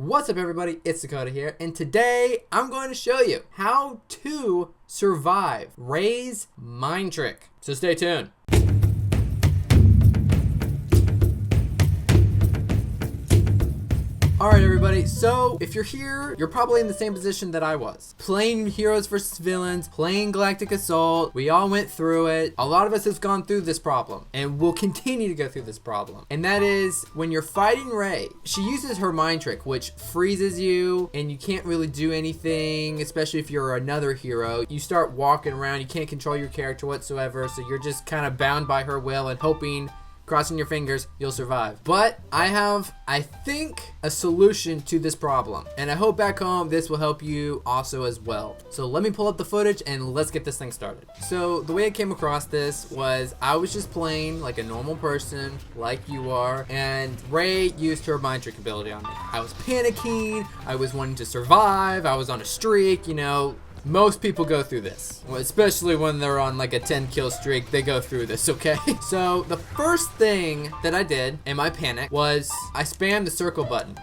What's up everybody, it's Dakota here, and today I'm going to show you how to survive Rey's mind trick. So stay tuned. Alright everybody, so if you're here, you're probably in the same position that I was. Playing heroes versus villains, playing Galactic Assault, we all went through it. A lot of us have gone through this problem, and we'll continue to go through this problem. And that is, when you're fighting Rey, she uses her mind trick, which freezes you, and you can't really do anything, especially if you're another hero. You start walking around, you can't control your character whatsoever, so you're just kind of bound by her will and hoping, crossing your fingers, you'll survive. But I have, I think, a solution to this problem. And I hope back home this will help you also as well. So let me pull up the footage and let's get this thing started. So the way I came across this was I was just playing like a normal person, like you are, and Rey used her mind trick ability on me. I was panicking, I was wanting to survive, I was on a streak, you know. Most people go through this, especially when they're on like a 10 kill streak. They go through this, okay? So the first thing that I did in my panic was I spammed the circle button,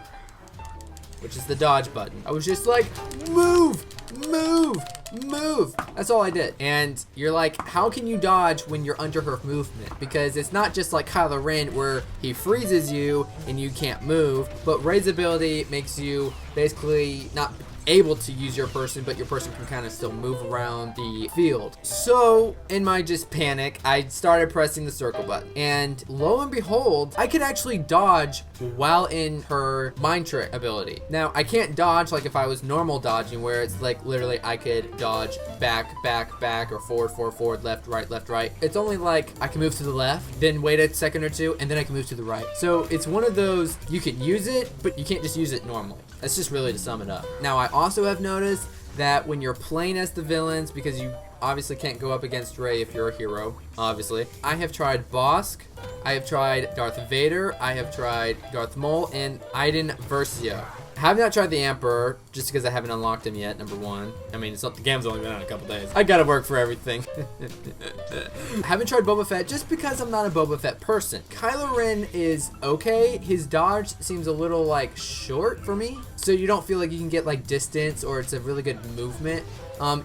which is the dodge button. I was just like, move, move, move. That's all I did. And you're like, how can you dodge when you're under her movement? Because it's not just like Kylo Ren where he freezes you and you can't move, but Rey's ability makes you basically not able to use your person, but your person can kind of still move around the field. So in my just panic, I started pressing the circle button, and lo and behold, I could actually dodge while in her mind trick ability. Now I can't dodge like if I was normal dodging, where it's like literally I could dodge back, back, back, or forward, forward, forward, left, right, left, right. It's only like I can move to the left, then wait a second or two, and then I can move to the right. So it's one of those, you can use it, but you can't just use it normally. That's just really to sum it up. Now I also have noticed that when you're playing as the villains, because you obviously can't go up against Rey if you're a hero, obviously. I have tried Bosk, I have tried Darth Vader, I have tried Darth Maul, and Iden Versio. I have not tried the Emperor, just because I haven't unlocked him yet, number one. I mean, it's not, the game's only been out a couple days. I gotta work for everything. I haven't tried Boba Fett just because I'm not a Boba Fett person. Kylo Ren is okay. His dodge seems a little like short for me, so you don't feel like you can get like distance or it's a really good movement.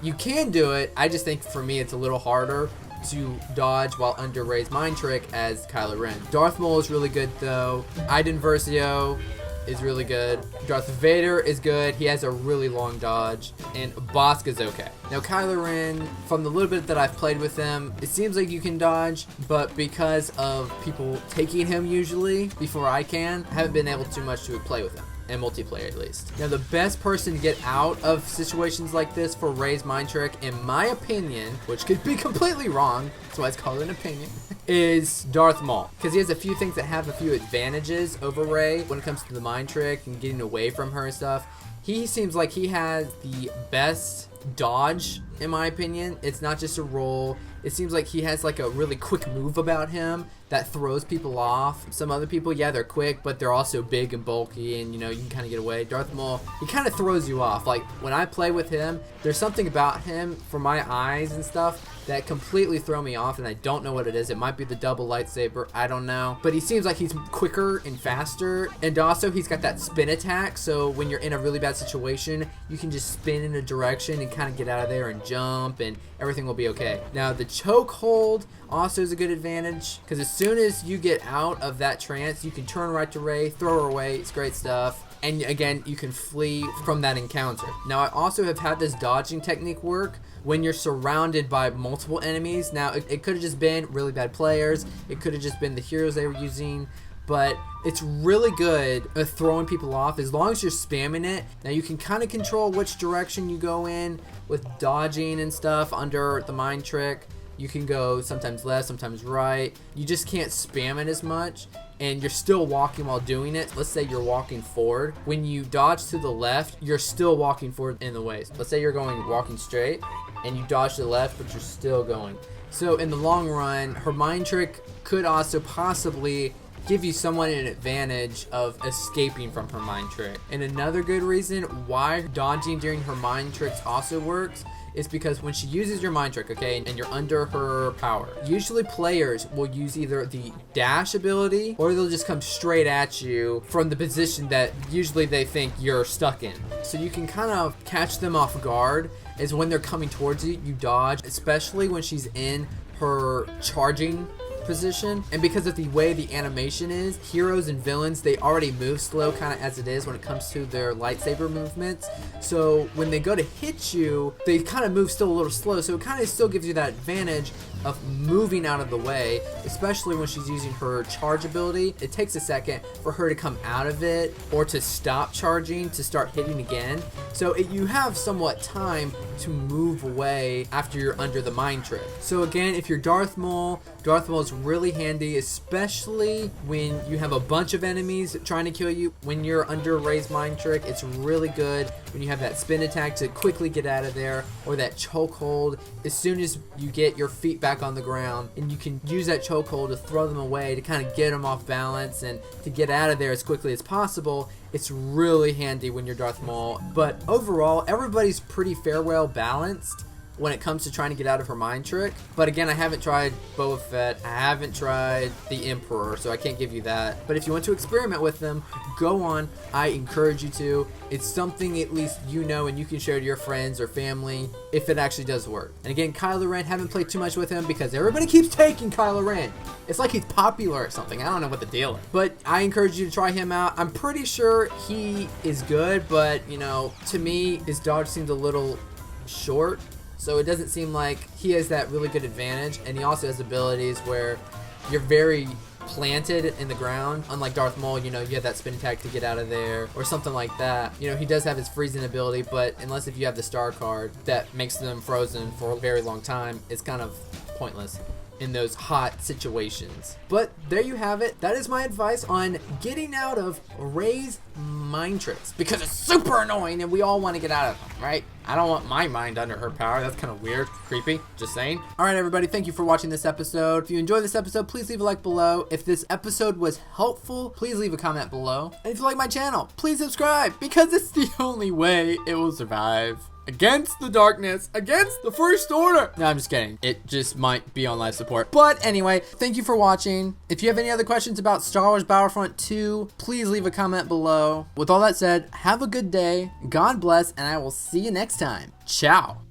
You can do it. I just think for me it's a little harder to dodge while under Rey's mind trick as Kylo Ren. Darth Maul is really good though. Iden Versio is really good. Darth Vader is good. He has a really long dodge. And Bosk is okay. Now Kylo Ren, from the little bit that I've played with him, it seems like you can dodge, but because of people taking him usually before I can, I haven't been able too much to play with him. And multiplayer at least. Now the best person to get out of situations like this for Rey's mind trick, in my opinion, which could be completely wrong, that's why it's called an opinion, is Darth Maul. Because he has a few things that have a few advantages over Rey when it comes to the mind trick and getting away from her and stuff. He seems like he has the best dodge, in my opinion. It's not just a roll. It seems like he has like a really quick move about him that throws people off. Some other people, yeah, they're quick, but they're also big and bulky, and you know, you can kind of get away. Darth Maul, he kind of throws you off. Like when I play with him, there's something about him for my eyes and stuff that completely throw me off, and I don't know what it is. It might be the double lightsaber, I don't know. But he seems like he's quicker and faster, and also he's got that spin attack, so when you're in a really bad situation, you can just spin in a direction and kind of get out of there and jump, and everything will be okay. Now the choke hold also is a good advantage, because as soon as you get out of that trance, you can turn right to Rey, throw her away. It's great stuff. And again, you can flee from that encounter. Now I also have had this dodging technique work when you're surrounded by multiple enemies. Now it could have just been really bad players, it could have just been the heroes they were using, but it's really good at throwing people off as long as you're spamming it. Now you can kind of control which direction you go in with dodging and stuff under the mind trick. You can go sometimes left, sometimes right. You just can't spam it as much, and you're still walking while doing it. Let's say you're walking forward. When you dodge to the left, you're still walking forward in the waist. Let's say you're walking straight, and you dodge to the left, but you're still going. So in the long run, her mind trick could also possibly give you somewhat an advantage of escaping from her mind trick. And another good reason why dodging during her mind tricks also works is because when she uses your mind trick, okay, and you're under her power, usually players will use either the dash ability or they'll just come straight at you from the position that usually they think you're stuck in. So you can kind of catch them off guard is when they're coming towards you, you dodge, especially when she's in her charging position. And because of the way the animation is, heroes and villains, they already move slow kind of as it is when it comes to their lightsaber movements. So when they go to hit you, they kind of move still a little slow, so it kind of still gives you that advantage of moving out of the way, especially when she's using her charge ability. It takes a second for her to come out of it or to stop charging to start hitting again. So you have somewhat time to move away after you're under the mind trick. So again, if you're Darth Maul is really handy, especially when you have a bunch of enemies trying to kill you. When you're under Rey's mind trick, it's really good when you have that spin attack to quickly get out of there, or that chokehold as soon as you get your feet back on the ground, and you can use that chokehold to throw them away to kind of get them off balance and to get out of there as quickly as possible. It's really handy when you're Darth Maul. But overall, everybody's pretty well balanced when it comes to trying to get out of her mind trick. But again, I haven't tried Boba Fett, I haven't tried the Emperor, so I can't give you that. But if you want to experiment with them, go on. I encourage you to. It's something at least you know and you can share to your friends or family if it actually does work. And again, Kylo Ren, haven't played too much with him because everybody keeps taking Kylo Ren. It's like he's popular or something. I don't know what the deal is. But I encourage you to try him out. I'm pretty sure he is good, but you know, to me, his dodge seemed a little short. So it doesn't seem like he has that really good advantage, and he also has abilities where you're very planted in the ground. Unlike Darth Maul, you know, you have that spin attack to get out of there or something like that. You know, he does have his freezing ability, but unless if you have the star card that makes them frozen for a very long time, it's kind of pointless in those hot situations. But there you have it. That is my advice on getting out of Rey's mind tricks, because it's super annoying and we all want to get out of them, right? I don't want my mind under her power. That's kind of weird, creepy, just saying. All right, everybody, thank you for watching this episode. If you enjoyed this episode, please leave a like below. If this episode was helpful, please leave a comment below. And if you like my channel, please subscribe, because it's the only way it will survive against the darkness, against the First Order. No, I'm just kidding. It just might be on life support. But anyway, thank you for watching. If you have any other questions about Star Wars Battlefront 2, please leave a comment below. With all that said, have a good day, God bless, and I will see you next time. Ciao.